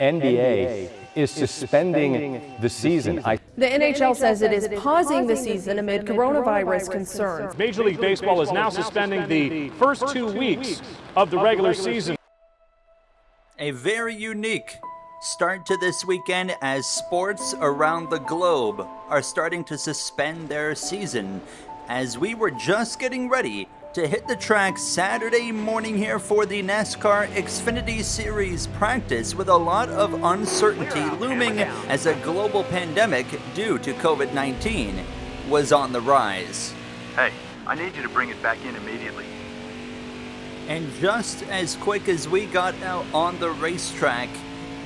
NBA is suspending the season. The NHL says it is pausing the season amid coronavirus concerns. Major League Baseball is now suspending the first 2 weeks of the regular season. A very unique start to this weekend as sports around the globe are starting to suspend their season, as we were just getting ready to hit the track Saturday morning here for the NASCAR Xfinity Series practice, with a lot of uncertainty looming as a global pandemic due to COVID-19 was on the rise. Hey, I need you to bring it back in immediately. And just as quick as we got out on the racetrack,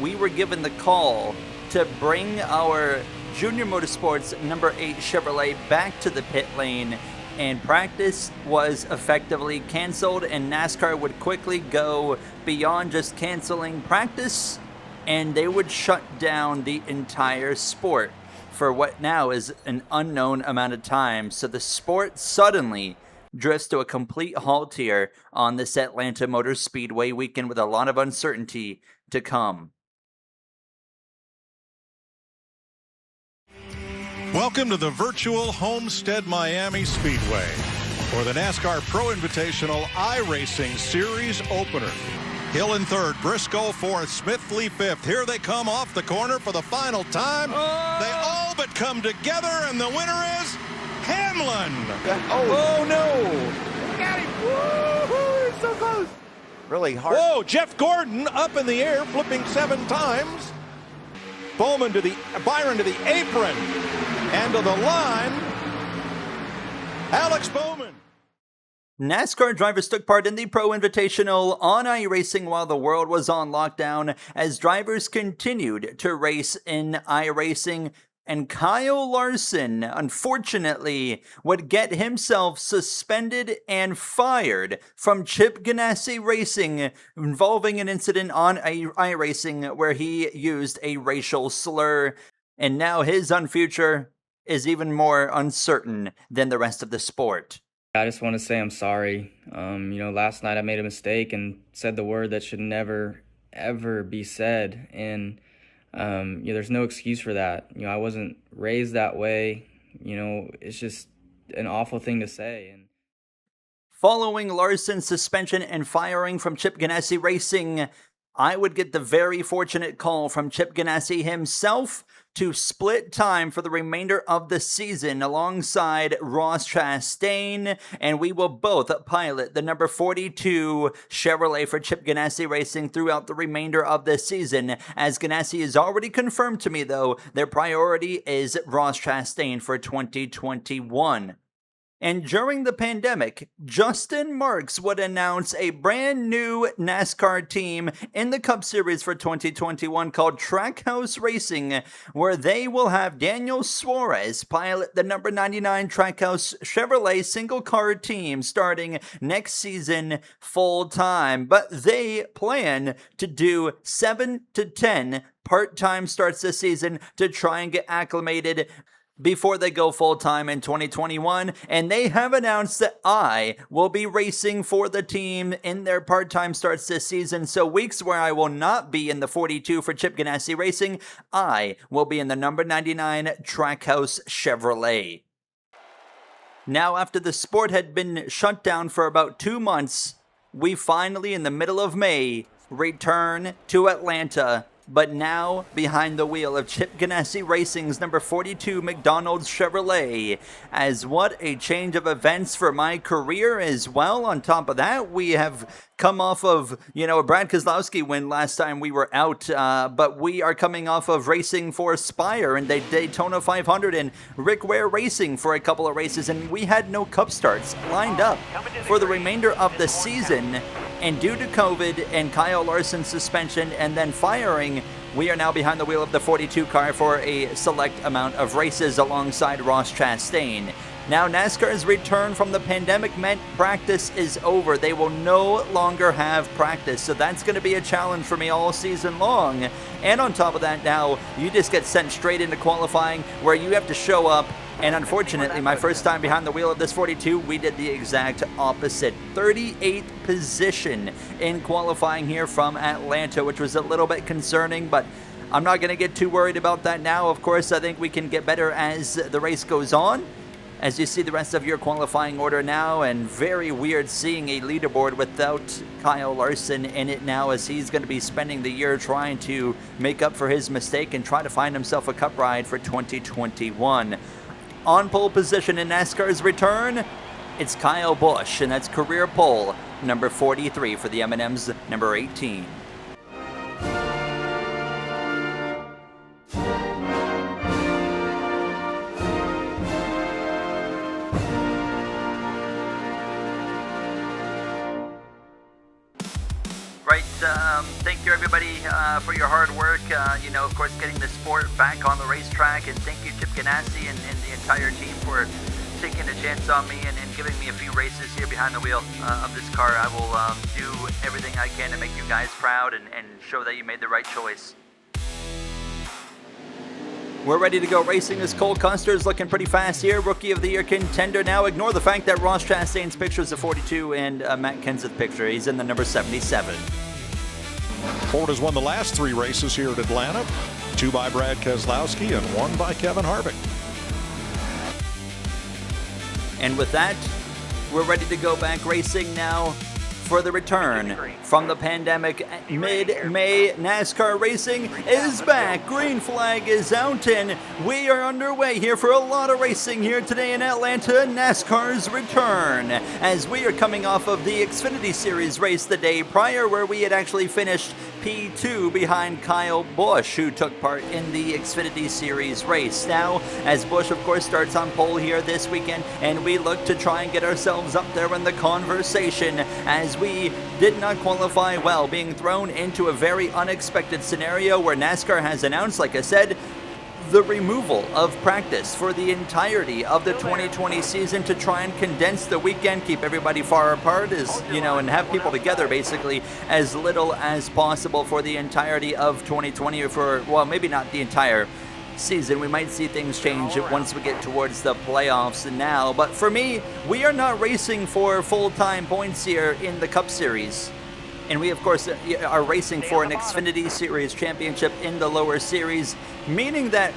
we were given the call to bring our Junior Motorsports number 8 Chevrolet back to the pit lane, and practice was effectively canceled, and NASCAR would quickly go beyond just canceling practice, and they would shut down the entire sport for what now is an unknown amount of time. So the sport suddenly drifts to a complete halt here on this Atlanta Motor Speedway weekend, with a lot of uncertainty to come. Welcome to the virtual Homestead Miami Speedway for the NASCAR Pro Invitational iRacing Series opener. Hill in third, Briscoe fourth, Smithley fifth. Here they come off the corner for the final time. They all but come together, and the winner is Hamlin. Oh no! Look at him! Woo-hoo, it's so close. Really hard. Whoa, Jeff Gordon up in the air, flipping 7 times. Byron to the apron. And to the line, Alex Bowman. NASCAR drivers took part in the Pro Invitational on iRacing while the world was on lockdown, as drivers continued to race in iRacing. And Kyle Larson, unfortunately, would get himself suspended and fired from Chip Ganassi Racing, involving an incident on iRacing where he used a racial slur. And now his future is even more uncertain than the rest of the sport. I just want to say I'm sorry. Last night I made a mistake and said the word that should never, ever be said. And, there's no excuse for that. I wasn't raised that way. It's just an awful thing to say. And following Larson's suspension and firing from Chip Ganassi Racing, I would get the very fortunate call from Chip Ganassi himself to split time for the remainder of the season alongside Ross Chastain, and we will both pilot the number 42 Chevrolet for Chip Ganassi Racing throughout the remainder of the season. As Ganassi has already confirmed to me, though, their priority is Ross Chastain for 2021. And during the pandemic, Justin Marks would announce a brand new NASCAR team in the Cup Series for 2021 called Trackhouse Racing, where they will have Daniel Suarez pilot the number 99 Trackhouse Chevrolet single car team starting next season full time. But they plan to do 7 to 10 part-time starts this season to try and get acclimated before they go full-time in 2021, and they have announced that I will be racing for the team in their part-time starts this season. So weeks where I will not be in the 42 for Chip Ganassi Racing, I will be in the number 99 Trackhouse Chevrolet. Now, after the sport had been shut down for about 2 months, we finally, in the middle of May, return to Atlanta, but now behind the wheel of Chip Ganassi Racing's number 42 McDonald's Chevrolet. As what a change of events for my career as well. On top of that, we have come off of, a Brad Keselowski win last time we were out, but we are coming off of racing for Spire and the Daytona 500 and Rick Ware Racing for a couple of races, and we had no Cup starts lined up for the remainder of the season. And due to COVID and Kyle Larson's suspension and then firing, we are now behind the wheel of the 42 car for a select amount of races alongside Ross Chastain. Now, NASCAR's return from the pandemic meant practice is over. They will no longer have practice, so that's going to be a challenge for me all season long. And on top of that, now, you just get sent straight into qualifying, where you have to show up And unfortunately, my first time behind the wheel of this 42, we did the exact opposite. 38th position in qualifying here from Atlanta, which was a little bit concerning, but I'm not going to get too worried about that now. Of course, I think we can get better as the race goes on. As you see the rest of your qualifying order now, and very weird seeing a leaderboard without Kyle Larson in it now, as he's going to be spending the year trying to make up for his mistake and try to find himself a cup ride for 2021. On pole position in NASCAR's return, it's Kyle Busch, and that's career pole number 43 for the M&M's number 18. Thank you, everybody, for your hard work. Of course, getting the sport back on the racetrack. And thank you, Chip Ganassi and the entire team for taking a chance on me and giving me a few races here behind the wheel of this car. I will do everything I can to make you guys proud and show that you made the right choice. We're ready to go racing as Cole Custer is looking pretty fast here. Rookie of the Year contender now. Ignore the fact that Ross Chastain's picture is a 42 and Matt Kenseth's picture. He's in the number 77. Ford has won the last 3 races here at Atlanta. 2 by Brad Keselowski and 1 by Kevin Harvick. And with that, we're ready to go back racing now for the return from the pandemic. Mid-May, NASCAR racing is back. Green flag is out, and we are underway here for a lot of racing here today in Atlanta. NASCAR's return, as we are coming off of the Xfinity Series race the day prior, where we had actually finished P2 behind Kyle Busch, who took part in the Xfinity Series race. Now, as Busch, of course, starts on pole here this weekend, and we look to try and get ourselves up there in the conversation, as we did not qualify well, being thrown into a very unexpected scenario where NASCAR has announced, like I said, the removal of practice for the entirety of the 2020 season to try and condense the weekend, keep everybody far apart, and have people together basically as little as possible for the entirety of 2020, well, maybe not the entire season. We might see things change once we get towards the playoffs now, but for me, we are not racing for full-time points here in the Cup Series. And we, of course, are racing for an Xfinity Series championship in the lower series, meaning that,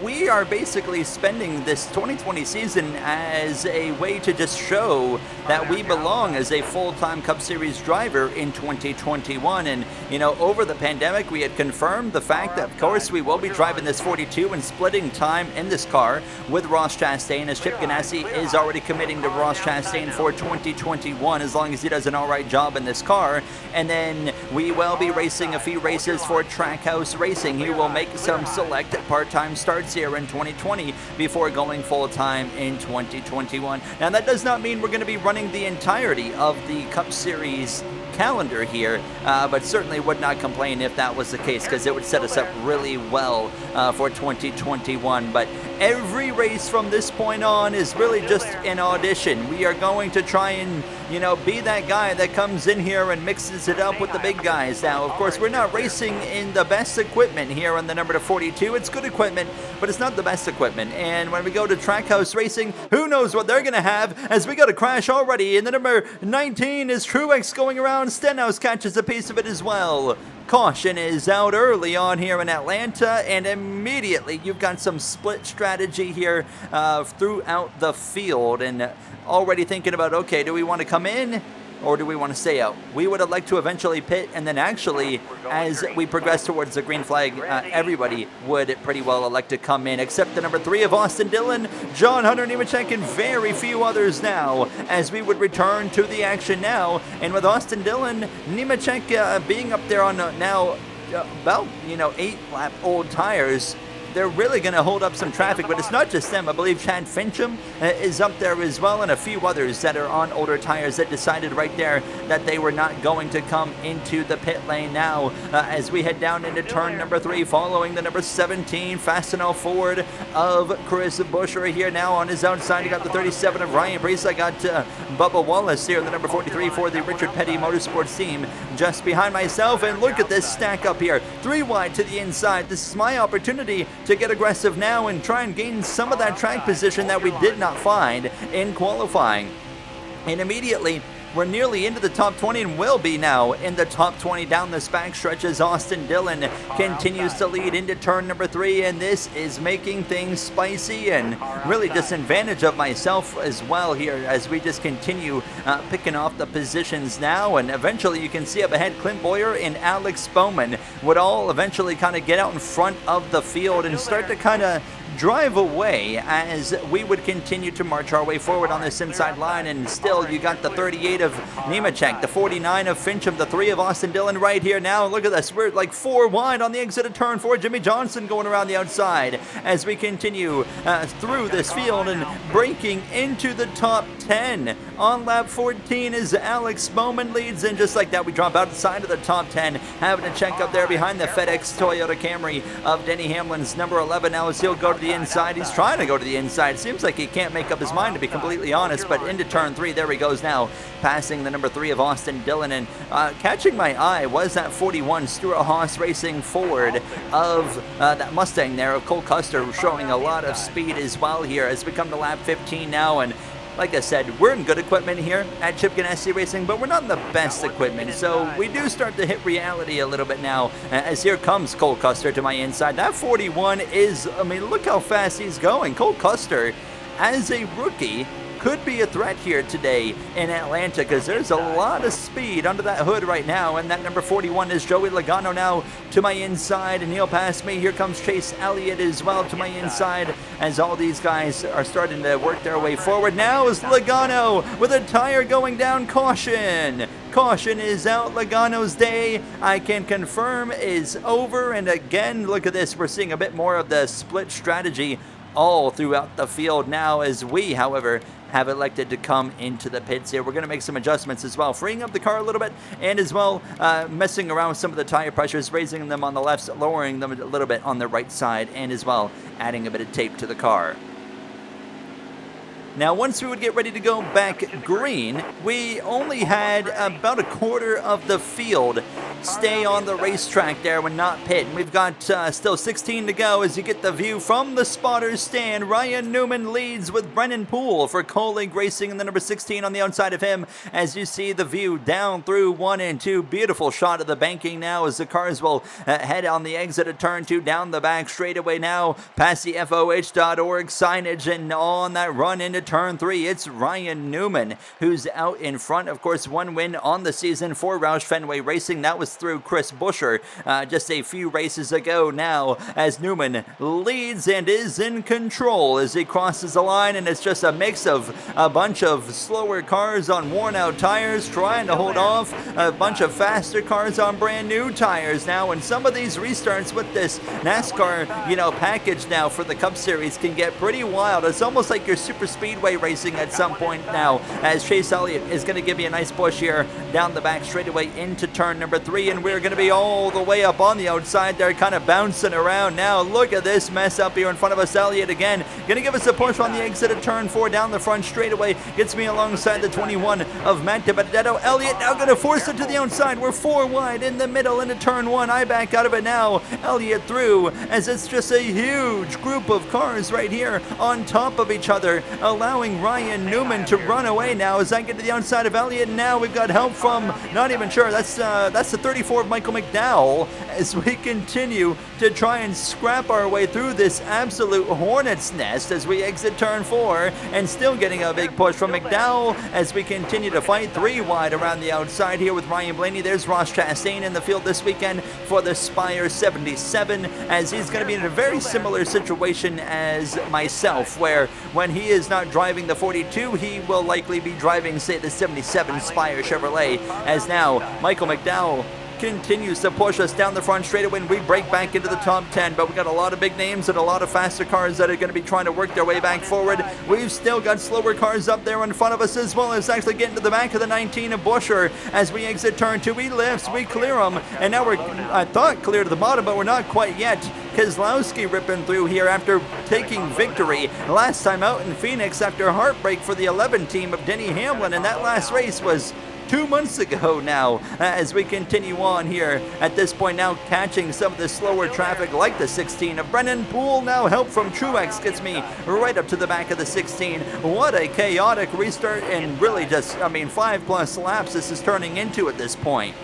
we are basically spending this 2020 season as a way to just show that we belong as a full-time Cup Series driver in 2021. And, over the pandemic, we had confirmed the fact that, of course, we will be driving this 42 and splitting time in this car with Ross Chastain, as Chip Ganassi is already committing to Ross Chastain for 2021, as long as he does an all right job in this car. And then we will be racing a few races for Trackhouse Racing. He will make some select part-time starts here in 2020 before going full-time in 2021. Now, that does not mean we're going to be running the entirety of the Cup Series calendar here, but certainly would not complain if that was the case, because it would set us up really well for 2021. But every race from this point on is really just an audition. We are going to try and be that guy that comes in here and mixes it up with the big guys. Now, of course, we're not racing in the best equipment here on the number 42. It's good equipment, but it's not the best equipment. And when we go to Trackhouse Racing, who knows what they're going to have, as we got a crash already. And the number 19 is Truex going around. Stenhouse catches a piece of it as well. Caution is out early on here in Atlanta, and immediately you've got some split strategy here throughout the field, and already thinking about, okay, do we want to come in or do we want to stay out? We would have liked to eventually pit, and then actually, as we progress towards the green flag, everybody would pretty well elect to come in, except the number 3 of Austin Dillon, John Hunter Nemechek, and very few others now, as we would return to the action now. And with Austin Dillon, Nemechek being up there on now about, 8-lap old tires, they're really going to hold up some traffic, but it's not just them. I believe Chad Fincham is up there as well, and a few others that are on older tires that decided right there that they were not going to come into the pit lane now, as we head down into turn number 3, following the number 17 Fastenal Ford of Chris Busch right here now on his outside. You got the 37 of Ryan Preece. I got Bubba Wallace here, the number 43 for the Richard Petty Motorsports team, just behind myself. And look at this stack up here, 3 wide to the inside. This is my opportunity to get aggressive now and try and gain some of that track position that we did not find in qualifying. And immediately, we're nearly into the top 20 and will be now in the top 20 down this backstretch as Austin Dillon continues to lead into turn number 3, and this is making things spicy and really disadvantage of myself as well here as we just continue picking off the positions now, and eventually you can see up ahead Clint Boyer and Alex Bowman would all eventually kind of get out in front of the field and start to kind of drive away as we would continue to march our way forward on this inside line. And still you got the 38 of Nemechek, the 49 of Fincham, the 3 of Austin Dillon right here now. Look at this, we're like 4 wide on the exit of turn 4. Jimmy Johnson going around the outside as we continue through this field and breaking into the top 10. On lap 14 is Alex Bowman leads, and just like that we drop outside of the top 10, having to check up there behind the FedEx Toyota Camry of Denny Hamlin's number 11 now as he'll go to the inside. He's trying to go to the inside. Seems like he can't make up his mind, to be completely honest, but into turn 3, there he goes now, passing the number 3 of Austin Dillon. And catching my eye was that 41 Stuart Haas Racing Ford of that Mustang there of Cole Custer, showing a lot of speed as well here as we come to lap 15 now. And like I said, we're in good equipment here at Chip Ganassi Racing, but we're not in the best equipment, so we do start to hit reality a little bit now as here comes Cole Custer to my inside. That 41 is, I mean, look how fast he's going. Cole Custer, as a rookie, could be a threat here today in Atlanta because there's a lot of speed under that hood right now. And that number 41 is Joey Logano now to my inside, and he'll pass me. Here comes Chase Elliott as well to my inside as all these guys are starting to work their way forward. Now is Logano with a tire going down. Caution! Caution is out. Logano's day, I can confirm, is over. And again, look at this. We're seeing a bit more of the split strategy all throughout the field now as we, however, have elected to come into the pits here. We're going to make some adjustments as well, freeing up the car a little bit, and as well messing around with some of the tire pressures, raising them on the left, lowering them a little bit on the right side, and as well adding a bit of tape to the car. Now, once we would get ready to go back green, we only had about a quarter of the field stay on the racetrack there when not pit. And we've got still 16 to go as you get the view from the spotter's stand. Ryan Newman leads with Brennan Poole for Colleague Racing and the number 16 on the outside of him as you see the view down through 1 and 2. Beautiful shot of the banking now as the cars will head on the exit of turn 2 down the back straightaway now past the FOH.org signage, and on that run into turn 3, it's Ryan Newman who's out in front. Of course, one win on the season for Roush Fenway Racing. That was through Chris Buescher just a few races ago now as Newman leads and is in control as he crosses the line, and it's just a mix of a bunch of slower cars on worn out tires trying to hold off a bunch of faster cars on brand new tires now. And some of these restarts with this NASCAR package now for the Cup Series can get pretty wild. It's almost like your super speedway racing at some point now as Chase Elliott is going to give you a nice push here down the back straightaway into turn number 3, and we're going to be all the way up on the outside there, kind of bouncing around now. Look at this mess up here in front of us. Elliott again going to give us a push on the exit of turn 4 down the front straightaway, gets me alongside the 21 of Matt DiBenedetto. Elliott now going to force it to the outside. We're 4 wide in the middle into turn 1. I back out of it now. Elliott through as it's just a huge group of cars right here on top of each other, allowing Ryan Newman to run away now as I get to the outside of Elliott. Now we've got help from, not even sure, that's the 34 of Michael McDowell as we continue to try and scrap our way through this absolute hornet's nest as we exit turn 4, and still getting a big push from McDowell as we continue to fight 3 wide around the outside here with Ryan Blaney. There's Ross Chastain in the field this weekend for the Spire 77 as he's going to be in a very similar situation as myself, where when he is not driving the 42, he will likely be driving, say, the 77 Spire Chevrolet, as now Michael McDowell continues to push us down the front straightaway and we break back into the top 10, but we got a lot of big names and a lot of faster cars that are going to be trying to work their way back forward. We've still got slower cars up there in front of us, as well as actually getting to the back of the 19 of Buescher as we exit turn 2. He lifts, we clear him, and now we're, I thought, clear to the bottom, but we're not quite yet. Keselowski ripping through here after taking victory last time out in Phoenix after heartbreak for the 11 team of Denny Hamlin, and that last race was 2 months ago now, as we continue on here. At this point now, catching some of the slower traffic like the 16 of Brennan Poole. Now help from Truex gets me right up to the back of the 16. What a chaotic restart, and really just, 5+ laps this is turning into at this point.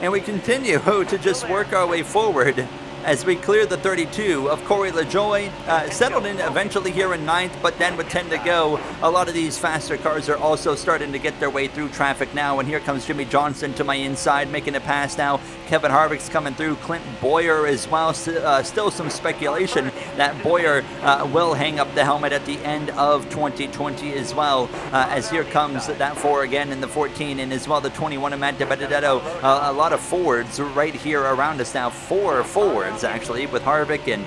And we continue to just work our way forward as we clear the 32 of Corey LaJoie, settled in eventually here in 9th, but then with 10 to go, a lot of these faster cars are also starting to get their way through traffic now, and here comes Jimmy Johnson to my inside, making a pass now. Kevin Harvick's coming through, Clint Boyer as well. Still some speculation that Boyer will hang up the helmet at the end of 2020 as well, as here comes that 4 again in the 14, and as well the 21 of Matt DiBenedetto. A lot of Fords right here around us now, 4 Fords actually, with Harvick and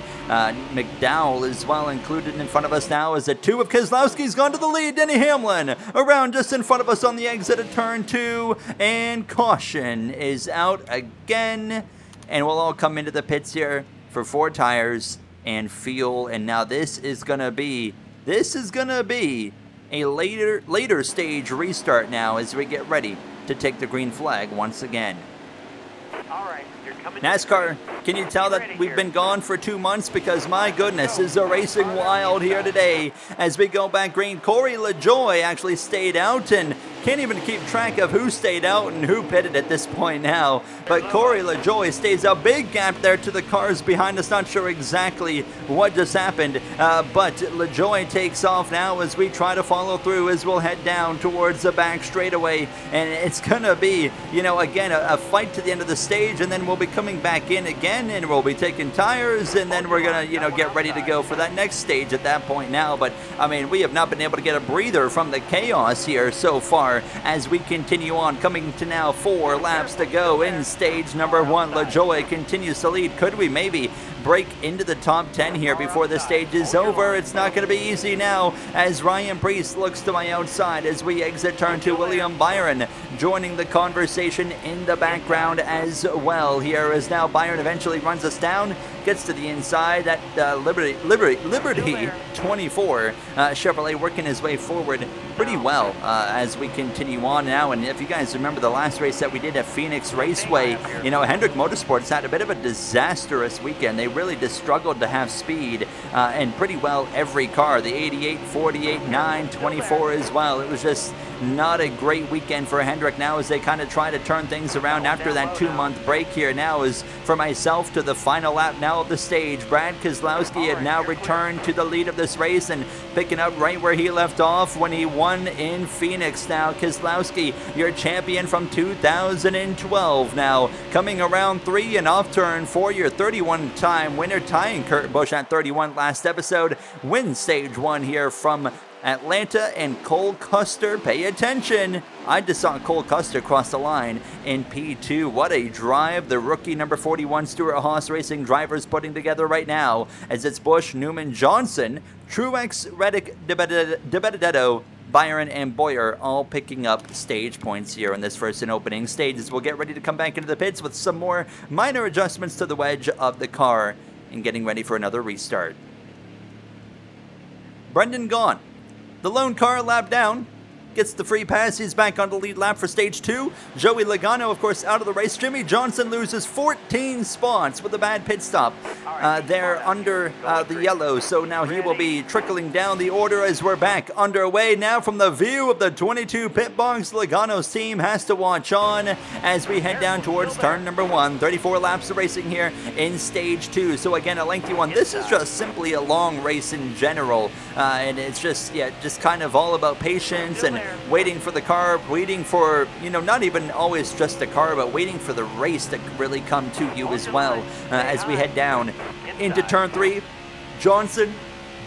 McDowell as well included in front of us now, as the 2 of Keselowski's gone to the lead. Denny Hamlin around just in front of us on the exit of turn 2, and caution is out again, and we'll all come into the pits here for 4 tires and fuel. And now this is gonna be a later stage restart now as we get ready to take the green flag once again. All right, you're coming. NASCAR, can you tell that we've been gone for 2 months? Because my goodness, is the racing wild here today as we go back green. Corey LaJoie actually stayed out, and can't even keep track of who stayed out and who pitted at this point now. But Corey LaJoie stays a big gap there to the cars behind us. Not sure exactly what just happened, but LaJoie takes off now as we try to follow through, as we'll head down towards the back straightaway. And it's going to be, again, a fight to the end of the stage, and then we'll be coming back in again, and we'll be taking tires, and then we're going to, get ready to go for that next stage at that point now. But, we have not been able to get a breather from the chaos here so far as we continue on, coming to now 4 laps to go in stage number 1. LaJoie continues to lead. Could we maybe break into the top 10 here before the stage is over? It's not going to be easy now, as Ryan Preece looks to my outside as we exit turn 2. William Byron joining the conversation in the background as well here, as now Byron eventually runs us down, gets to the inside. That Liberty 24 Chevrolet working his way forward pretty well as we continue on now. And if you guys remember the last race that we did at Phoenix Raceway, Hendrick Motorsports had a bit of a disastrous weekend. They really just struggled to have speed, and pretty well every car, the 88, 48, 9, 24 as well. It was just not a great weekend for Hendrick now, as they kind of try to turn things around after that 2-month break here. Now is for myself to the final lap now of the stage. Brad Keselowski had now returned to the lead of this race and picking up right where he left off when he won in Phoenix. Now Keselowski, your champion from 2012, now coming around 3 and off turn 4, your 31-time winner, tying Kurt Busch at 31 last episode, wins stage 1 here from Atlanta. And Cole Custer, pay attention. I just saw Cole Custer cross the line in P2. What a drive the rookie number 41 Stewart Haas Racing drivers putting together right now, as it's Busch, Newman, Johnson, Truex, Reddick, DiBenedetto, Byron, and Boyer all picking up stage points here in this first and opening stages. We'll get ready to come back into the pits with some more minor adjustments to the wedge of the car and getting ready for another restart. Brendan gone. The lone car lap down. Gets the free pass. He's back on the lead lap for stage 2. Joey Logano, of course, out of the race. Jimmy Johnson loses 14 spots with a bad pit stop there under the yellow. So now he will be trickling down the order as we're back underway. Now from the view of the 22 pit box, Logano's team has to watch on as we head down towards turn number 1. 34 laps of racing here in stage 2. So again, a lengthy one. This is just simply a long race in general. And it's just kind of all about patience and waiting for the car, waiting for, not even always just the car, but waiting for the race to really come to you as well. As we head down into turn 3, Johnson,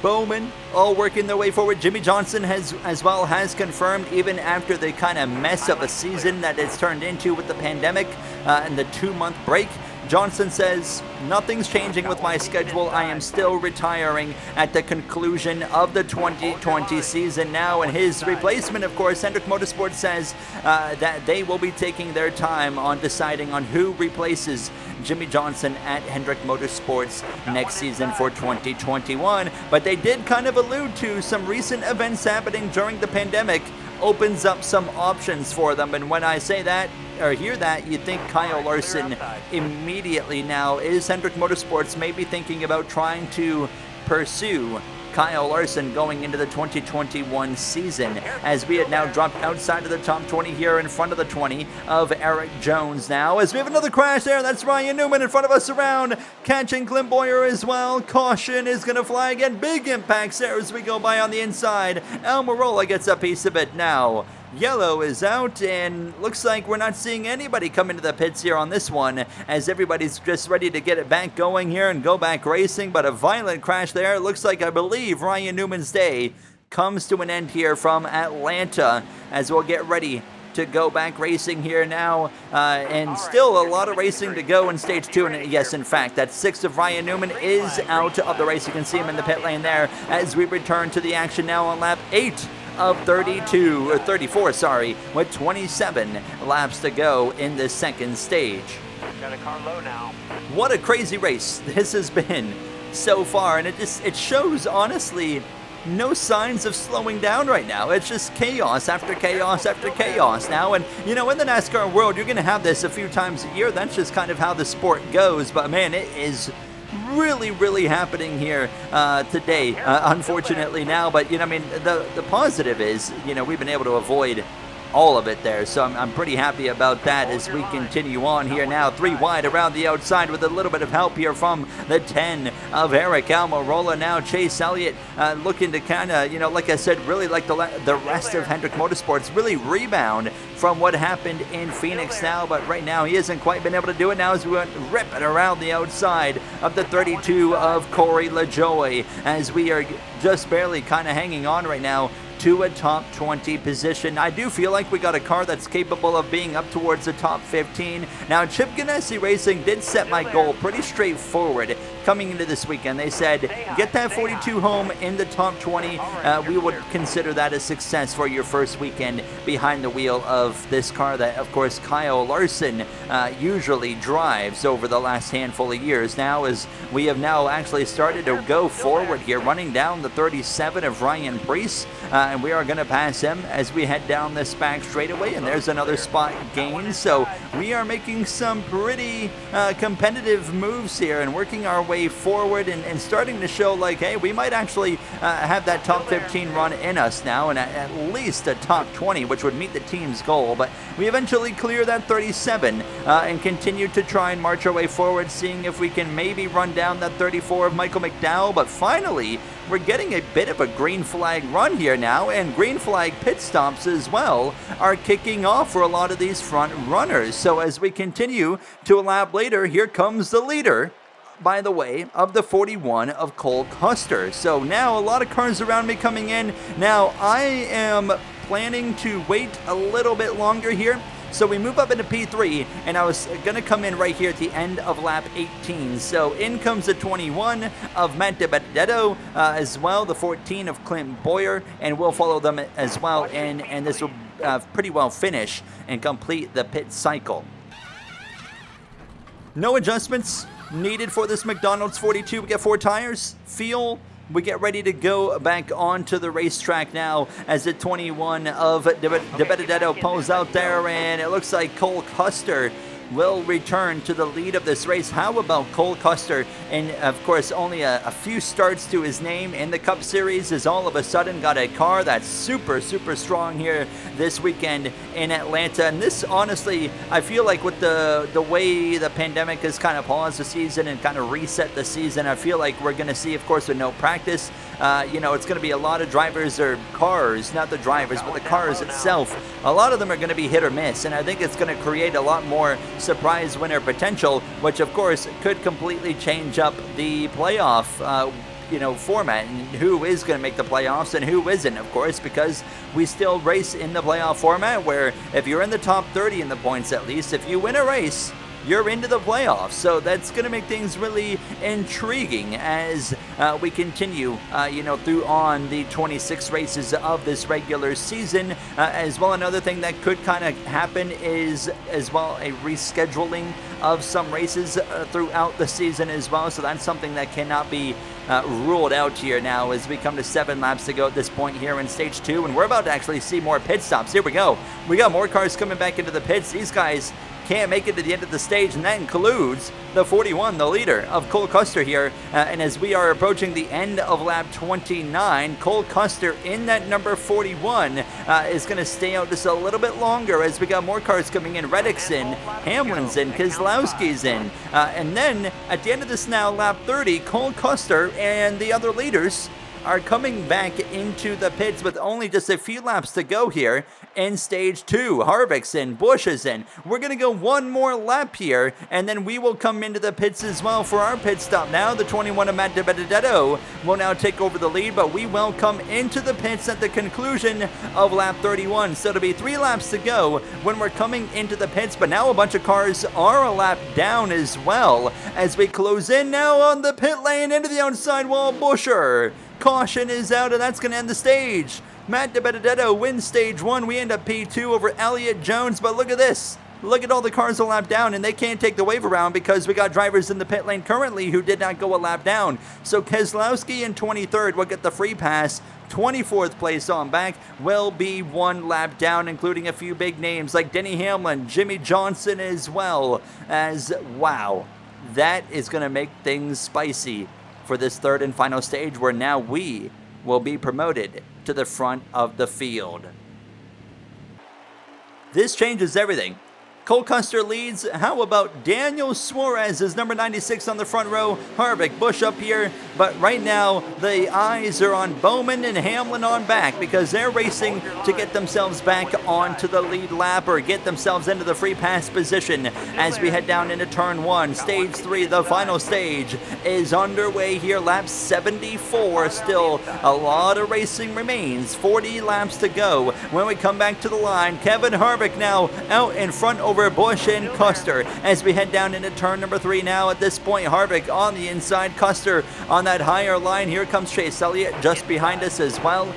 Bowman, all working their way forward. Jimmy Johnson has confirmed, even after the kind of mess of a season that it's turned into with the pandemic and the 2-month break, Johnson says, nothing's changing with my schedule. I am still retiring at the conclusion of the 2020 season now. And his replacement, of course, Hendrick Motorsports says that they will be taking their time on deciding on who replaces Jimmy Johnson at Hendrick Motorsports next season for 2021. But they did kind of allude to some recent events happening during the pandemic opens up some options for them. And when I say that, or hear that, you think Kyle Larson immediately now. Is Hendrick Motorsports maybe thinking about trying to pursue Kyle Larson going into the 2021 season, as we had now dropped outside of the top 20 here in front of the 20 of Eric Jones now, as we have another crash there. That's Ryan Newman in front of us around, catching Clint Boyer as well. Caution is going to fly again. Big impacts there as we go by on the inside. Almirola gets a piece of it now. Yellow is out, and looks like we're not seeing anybody come into the pits here on this one, as everybody's just ready to get it back going here and go back racing. But a violent crash there. It looks like, I believe, Ryan Newman's day comes to an end here from Atlanta, as we'll get ready to go back racing here now, and still a lot of racing to go in stage 2. And yes, in fact, that 6 of Ryan Newman is out of the race. You can see him in the pit lane there as we return to the action now on lap 8 of 34, sorry, with 27 laps to go in the second stage. Got a car low now. What a crazy race this has been so far, and it shows, honestly, no signs of slowing down right now. It's just chaos after chaos after chaos now. And, you know, in the NASCAR world, you're going to have this a few times a year. That's just kind of how the sport goes. But, man, it is really happening here today, unfortunately now. But, you know, I mean, the positive is, you know, we've been able to avoid all of it there, so I'm pretty happy about that as we continue on here now. 3 wide around the outside with a little bit of help here from the 10 of Eric Almirola. Now Chase Elliott looking to kind of, you know, like I said, really like the rest of Hendrick Motorsports, really rebound from what happened in Phoenix now. But right now he hasn't quite been able to do it now, as we went ripping around the outside of the 32 of Corey LaJoie, as we are just barely kind of hanging on right now to a top 20 position. I do feel like we got a car that's capable of being up towards the top 15. Now, Chip Ganassi Racing did set my goal pretty straightforward coming into this weekend. They said, get that 42 home in the top 20. We would consider that a success for your first weekend behind the wheel of this car that, of course, Kyle Larson usually drives over the last handful of years now, as we have now actually started to go forward here, running down the 37 of Ryan Preece, and we are going to pass him as we head down this back straightaway, and there's another spot gain. So we are making some pretty competitive moves here and working our way forward, and starting to show like, hey, we might actually have that top 15 run in us now, and at least a top 20, which would meet the team's goal. But we eventually clear that 37 and continue to try and march our way forward, seeing if we can maybe run down that 34 of Michael McDowell. But finally, we're getting a bit of a green flag run here now, and green flag pit stops as well are kicking off for a lot of these front runners. So as we continue to a lap later, here comes the leader, by the way, of the 41 of Cole Custer. So now a lot of cars around me coming in. Now I am planning to wait a little bit longer here. So we move up into P3, and I was going to come in right here at the end of lap 18. So in comes the 21 of Matt DiBenedetto, as well, the 14 of Clint Boyer, and we'll follow them as well. And this will pretty well finish and complete the pit cycle. No adjustments needed for this McDonald's 42. We get 4 tires, fuel. We get ready to go back onto the racetrack now, as the 21 of DiBenedetto pulls out there, and it looks like Cole Custer will return to the lead of this race. How about Cole Custer? And of course, only a few starts to his name in the Cup Series, is all of a sudden got a car that's super strong here this weekend in Atlanta. And this, honestly, I feel like with the way the pandemic has kind of paused the season and kind of reset the season, I feel like we're going to see, of course, with no practice, you know, it's going to be a lot of drivers or cars, not the drivers, but the cars itself. A lot of them are going to be hit or miss, and I think it's going to create a lot more surprise winner potential, which of course could completely change up the playoff format, and who is going to make the playoffs and who isn't, of course, because we still race in the playoff format, where if you're in the top 30 in the points, at least if you win a race, you're into the playoffs. So that's going to make things really intriguing as we continue, through on the 26 races of this regular season. As well, another thing that could kind of happen is as well a rescheduling of some races throughout the season as well. So that's something that cannot be ruled out here now as we come to 7 laps to go at this point here in stage 2. And we're about to actually see more pit stops. Here we go. We got more cars coming back into the pits. These guys can't make it to the end of the stage, and that includes the 41, the leader of Cole Custer here. And as we are approaching the end of lap 29, Cole Custer in that number 41 is going to stay out just a little bit longer as we got more cars coming in. Reddick's in, Hamlin's in, Keselowski's in. And then at the end of this now, lap 30, Cole Custer and the other leaders are coming back into the pits with only just a few laps to go here in stage 2. Harvick's in, Busch is in. We're going to go one more lap here, and then we will come into the pits as well for our pit stop. Now the 21 of Matt DiBenedetto will now take over the lead, but we will come into the pits at the conclusion of lap 31. So it'll be 3 laps to go when we're coming into the pits, but now a bunch of cars are a lap down as well as we close in now on the pit lane into the outside wall. Buescher. Caution is out, and that's going to end the stage. Matt DiBenedetto wins stage 1. We end up P2 over Elliott Jones, but look at this. Look at all the cars a lap down, and they can't take the wave around because we got drivers in the pit lane currently who did not go a lap down. So Keselowski in 23rd will get the free pass. 24th place on back will be 1 lap down, including a few big names like Denny Hamlin, Jimmy Johnson as well as, wow, that is going to make things spicy for this 3rd and final stage, where now we will be promoted to the front of the field. This changes everything. Cole Custer leads. How about Daniel Suarez is number 96 on the front row. Harvick, Busch up here. But right now, the eyes are on Bowman and Hamlin on back because they're racing to get themselves back onto the lead lap or get themselves into the free pass position as we head down into turn 1. Stage 3, the final stage, is underway here. Lap 74. Still a lot of racing remains. 40 laps to go. When we come back to the line, Kevin Harvick now out in front over Busch and Custer as we head down into turn number 3 now. At this point, Harvick on the inside, Custer on that higher line. Here comes Chase Elliott just behind us as well.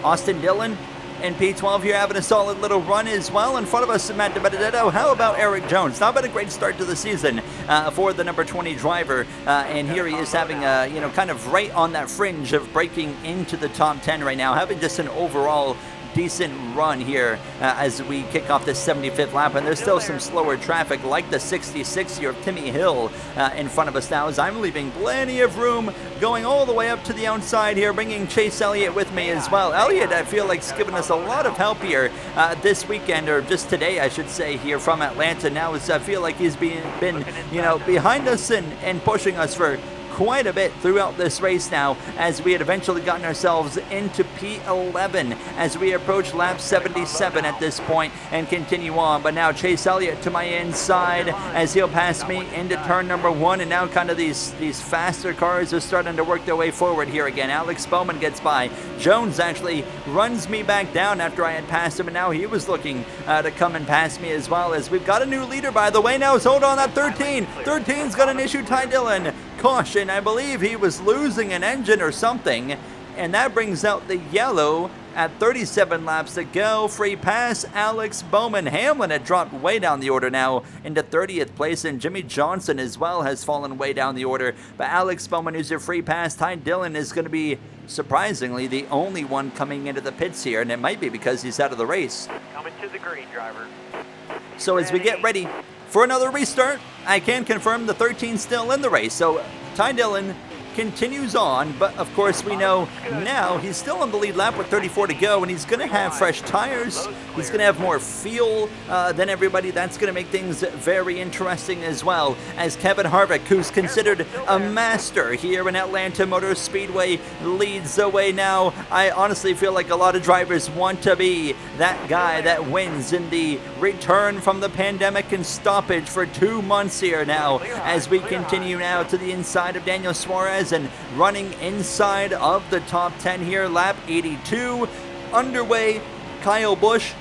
Austin Dillon in P12 here having a solid little run as well. In front of us, Matt DiBenedetto. How about Eric Jones? Not been a great start to the season for the number 20 driver. And here he is having kind of right on that fringe of breaking into the top 10 right now, having just an overall decent run here as we kick off this 75th lap, and there's still some slower traffic like the 66 here of Timmy Hill in front of us now, as I'm leaving plenty of room going all the way up to the outside here, bringing Chase Elliott with me as well. Elliott, I feel like, is giving us a lot of help here this weekend, or just today I should say, here from Atlanta now, as I feel like he's been behind us and pushing us for quite a bit throughout this race now, as we had eventually gotten ourselves into P11 as we approach lap 77 at this point and continue on. But now Chase Elliott to my inside as he'll pass me into turn number 1, and now kind of these faster cars are starting to work their way forward here again. Alex Bowman gets by. Jones actually runs me back down after I had passed him, and now he was looking to come and pass me as well, as we've got a new leader, by the way. Now, hold on, that 13. 13's got an issue. Ty Dillon. Caution, I believe he was losing an engine or something, and that brings out the yellow at 37 laps to go. Free pass, Alex Bowman. Hamlin had dropped way down the order now into 30th place, and Jimmy Johnson as well has fallen way down the order. But Alex Bowman is your free pass. Ty Dillon is going to be, surprisingly, the only one coming into the pits here, and it might be because he's out of the race. Coming to the green, driver. So as we get ready for another restart, I can confirm the 13's still in the race. So Ty Dillon continues on, but of course we know now he's still on the lead lap with 34 to go, and he's going to have fresh tires. He's going to have more fuel than everybody. That's going to make things very interesting as well, as Kevin Harvick, who's considered a master here in Atlanta Motor Speedway, leads the way now. I honestly feel like a lot of drivers want to be that guy that wins in the return from the pandemic and stoppage for 2 months here now, as we continue now to the inside of Daniel Suarez and running inside of the top 10 here. Lap 82 underway. Kyle Busch,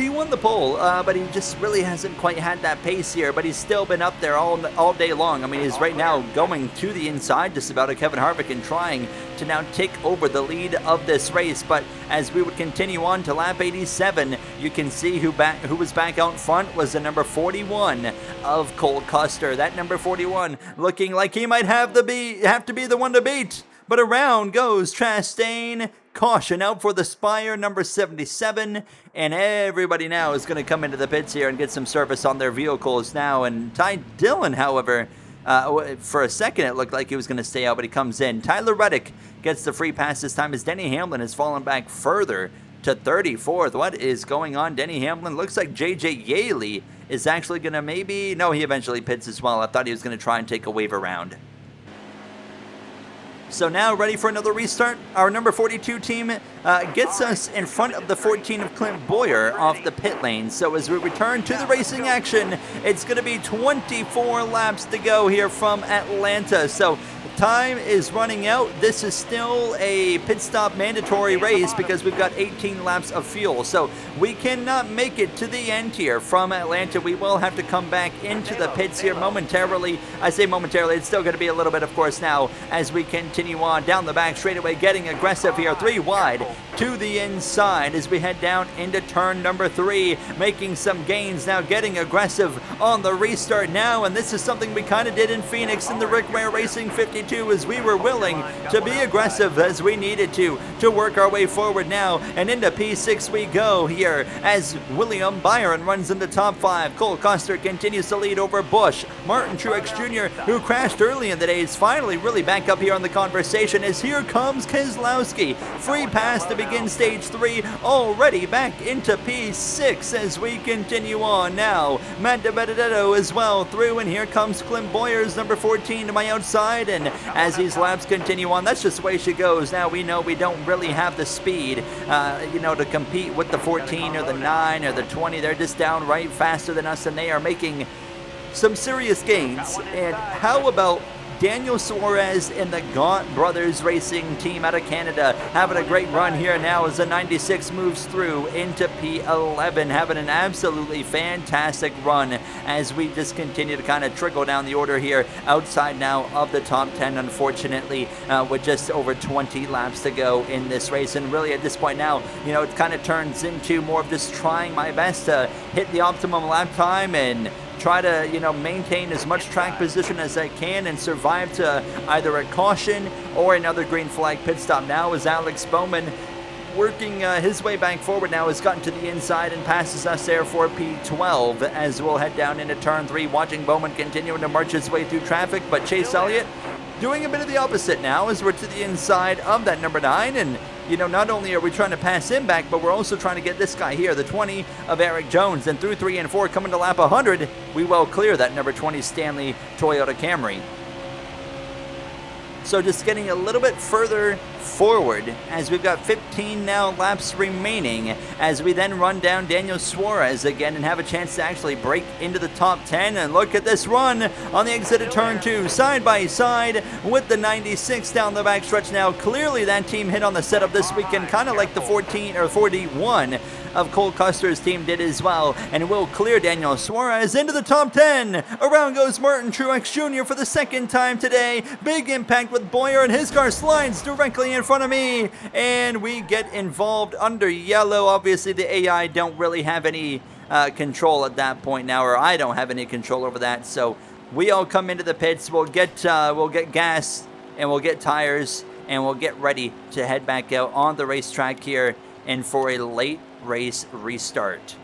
He won the pole, but he just really hasn't quite had that pace here, but he's still been up there all day long. I mean, he's right now going to the inside just about of Kevin Harvick and trying to now take over the lead of this race. But as we would continue on to lap 87, you can see who was back out front was the number 41 of Cole Custer. That number 41 looking like he might have to be the one to beat. But around goes Chastain. Caution out for the Spire, number 77. And everybody now is going to come into the pits here and get some service on their vehicles now. And Ty Dillon, however, for a second it looked like he was going to stay out, but he comes in. Tyler Reddick gets the free pass this time as Denny Hamlin has fallen back further to 34th. What is going on? Denny Hamlin looks like JJ Yaley is actually going to maybe... No, he eventually pits as well. I thought he was going to try and take a wave around. So now ready for another restart. Our number 42 team gets us in front of the 14 of Clint Boyer off the pit lane. So as we return to the racing action, it's going to be 24 laps to go here from Atlanta. So time is running out. This is still a pit stop mandatory race because we've got 18 laps of fuel. So we cannot make it to the end here from Atlanta. We will have to come back into the pits here momentarily. I say momentarily, it's still going to be a little bit, of course, now as we continue on down the back straightaway, getting aggressive here, 3 wide to the inside as we head down into turn number 3, making some gains now, getting aggressive on the restart now. And this is something we kind of did in Phoenix in the Rick Ware Racing 52, as we were willing to be aggressive as we needed to work our way forward now. And into P6 we go here as William Byron runs into top 5. Cole Custer continues to lead over Busch. Martin Truex Jr., who crashed early in the day, is finally really back up here on the conversation as here comes Keselowski. Free pass to begin stage 3, already back into P6 as we continue on now. Matt DiBenedetto as well through, and here comes Clint Boyers, number 14 to my outside. And as these laps continue on, that's just the way she goes. Now we know we don't really have the speed, to compete with the 14 or the 9 or the 20. They're just downright faster than us, and they are making some serious gains. And how about Daniel Suarez and the Gaunt Brothers Racing team out of Canada having a great run here now as the 96 moves through into P11, having an absolutely fantastic run as we just continue to kind of trickle down the order here outside now of the top 10, unfortunately, with just over 20 laps to go in this race. And really at this point now, it kind of turns into more of just trying my best to hit the optimum lap time and try to, maintain as much track position as I can and survive to either a caution or another green flag pit stop. Now as Alex Bowman, working his way back forward now, has gotten to the inside and passes us there for P12 as we'll head down into turn 3, watching Bowman continuing to march his way through traffic. But Chase Elliott doing a bit of the opposite now as we're to the inside of that number 9. And not only are we trying to pass him back, but we're also trying to get this guy here, the 20 of Eric Jones. And through 3 and 4, coming to lap 100, we well clear that number 20 Stanley Toyota Camry. So just getting a little bit further forward as we've got 15 now laps remaining as we then run down Daniel Suarez again and have a chance to actually break into the top 10. And look at this run on the exit of turn 2, side by side with the 96 down the back stretch now. Clearly that team hit on the setup this weekend, kind of like the 14 or 41 of Cole Custer's team did as well, and will clear Daniel Suarez into the top 10. Around goes Martin Truex Jr. for the second time today. Big impact with Boyer, and his car slides directly in front of me, and we get involved under yellow. Obviously the AI don't really have any control at that point now, or I don't have any control over that. So we all come into the pits. We'll get gas and we'll get tires and we'll get ready to head back out on the racetrack here and for a late race restart.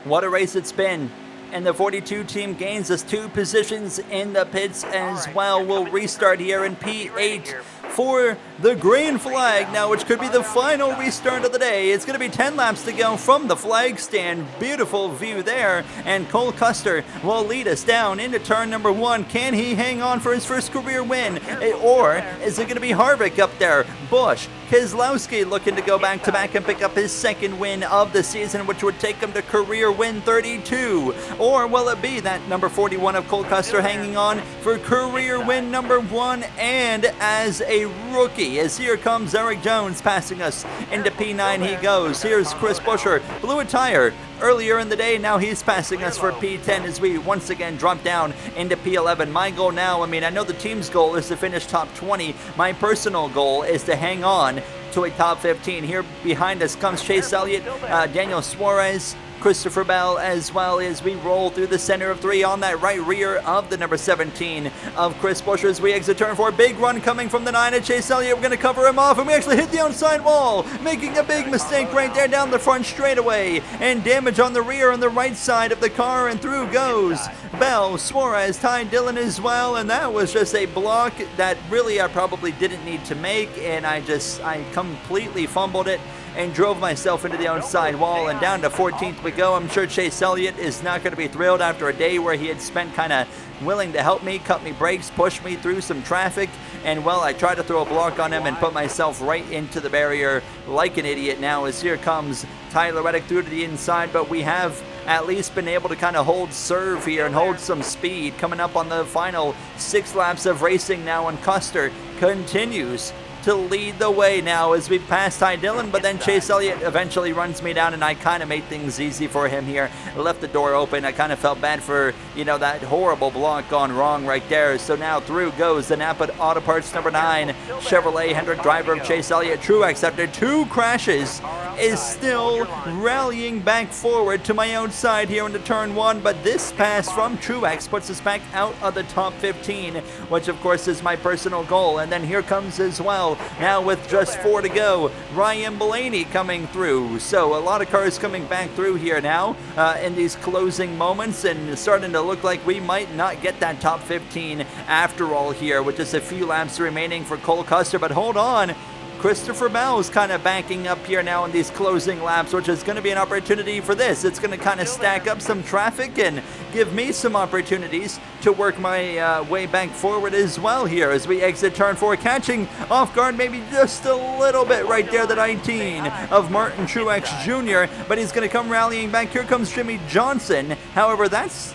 What a race it's been. And the 42 team gains us 2 positions in the pits as well. We'll restart here in P8 for the green flag now, which could be the final restart of the day. It's going to be 10 laps to go from the flag stand. Beautiful view there. And Cole Custer will lead us down into turn number 1. Can he hang on for his first career win? Or is it going to be Harvick up there Busch. Keselowski looking to go back-to-back and pick up his second win of the season, which would take him to career win 32. Or will it be that number 41 of Cole Custer hanging on for career win number 1 and as a rookie? As here comes Eric Jones passing us into P9 he goes. Here's Chris Buescher, blew a tire earlier in the day. Now he's passing us for P10 as we once again drop down into P11. My goal now, I know the team's goal is to finish top 20. My personal goal is to hang on to a top 15. Here behind us comes Chase Elliott, Daniel Suarez, Christopher Bell, as well as we roll through the center of 3 on that right rear of the number 17 of Chris Buescher as we exit turn 4. Big run coming from the 9 of Chase Elliott. We're going to cover him off, and we actually hit the outside wall, making a big mistake right there down the front straightaway, and damage on the rear on the right side of the car, and through goes Bell, Suarez, Ty Dillon as well, and that was just a block that really I probably didn't need to make, and I completely fumbled it and drove myself into the outside wall, and down to 14th we go. I'm sure Chase Elliott is not going to be thrilled after a day where he had spent kind of willing to help me, cut me brakes, push me through some traffic, and well, I tried to throw a block on him and put myself right into the barrier like an idiot now, as here comes Tyler Reddick through to the inside, but we have at least been able to kind of hold serve here and hold some speed coming up on the final 6 laps of racing now, and Custer continues to lead the way now as we pass Ty Dillon, but then Chase Elliott eventually runs me down, and I kind of made things easy for him here. I left the door open. I kind of felt bad for, that horrible block gone wrong right there. So now through goes the Napa Auto Parts number 9 Chevrolet Hendrick driver of Chase Elliott. Truex, after 2 crashes, is still rallying back forward to my outside here into turn 1, but this pass from Truex puts us back out of the top 15, which of course is my personal goal. And then here comes as well, now with just 4 to go, Ryan Blaney coming through. So a lot of cars coming back through here now in these closing moments, and starting to look like we might not get that top 15 after all here with just a few laps remaining for Cole Custer. But hold on, Christopher Bell is kind of backing up here now in these closing laps, which is going to be an opportunity for this. It's going to kind of stack up some traffic and give me some opportunities to work my way back forward as well here as we exit turn 4, catching off guard maybe just a little bit right there, the 19 of Martin Truex Jr., but he's going to come rallying back. Here comes Jimmy Johnson. However, that's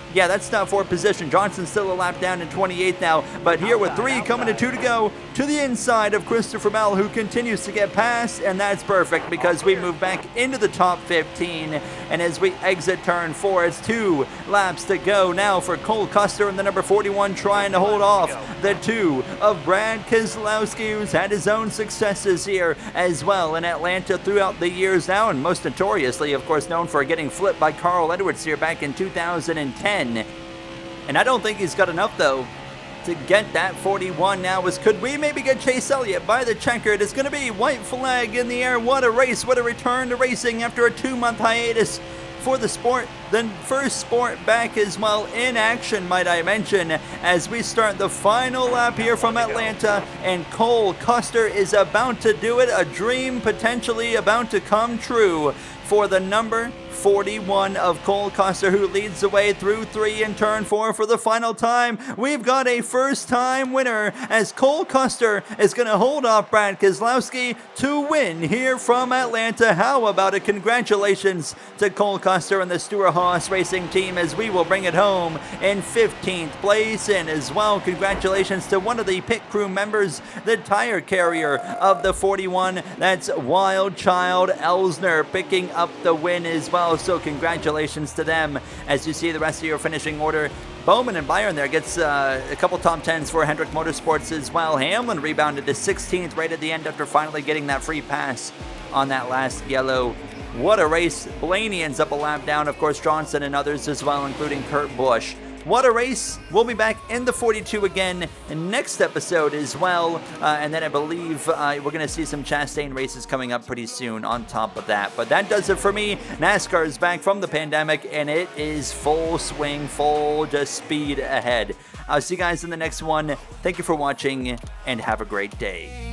not for position. Johnson's still a lap down in 28th now, but here with 3 coming to 2 to go to the inside of Christopher Bell, who continues to get past, and that's perfect because we move back into the top 15. And as we exit turn 4, it's 2 laps to go now for Cole Custer and the number 41 trying to hold off the 2 of Brad Keselowski, who's had his own successes here as well in Atlanta throughout the years now, and most notoriously, of course, known for getting flipped by Carl Edwards here back in 2010. And I don't think he's got enough, though, to get that 41 now. As could we maybe get Chase Elliott by the checkered? It's going to be white flag in the air. What a race, what a return to racing after a 2-month hiatus for the sport. The first sport back as well in action, might I mention, as we start the final lap here from Atlanta, and Cole Custer is about to do it. A dream potentially about to come true for the number 41 of Cole Custer, who leads the way through 3 and turn 4 for the final time. We've got a first-time winner as Cole Custer is going to hold off Brad Keselowski to win here from Atlanta. How about it? Congratulations to Cole Custer and the Stewart-Haas Racing team as we will bring it home in 15th place. And as well, congratulations to one of the pit crew members, the tire carrier of the 41. That's Wild Child Elsner picking up the win as well. So congratulations to them. As you see the rest of your finishing order, Bowman and Byron there gets a couple top 10s for Hendrick Motorsports as well. Hamlin rebounded to 16th right at the end after finally getting that free pass on that last yellow. What a race. Blaney ends up a lap down. Of course, Johnson and others as well, including Kurt Busch. What a race. We'll be back in the 42 again next episode as well. And then I believe we're going to see some Chastain races coming up pretty soon on top of that. But that does it for me. NASCAR is back from the pandemic, and it is full swing, full just speed ahead. I'll see you guys in the next one. Thank you for watching, and have a great day.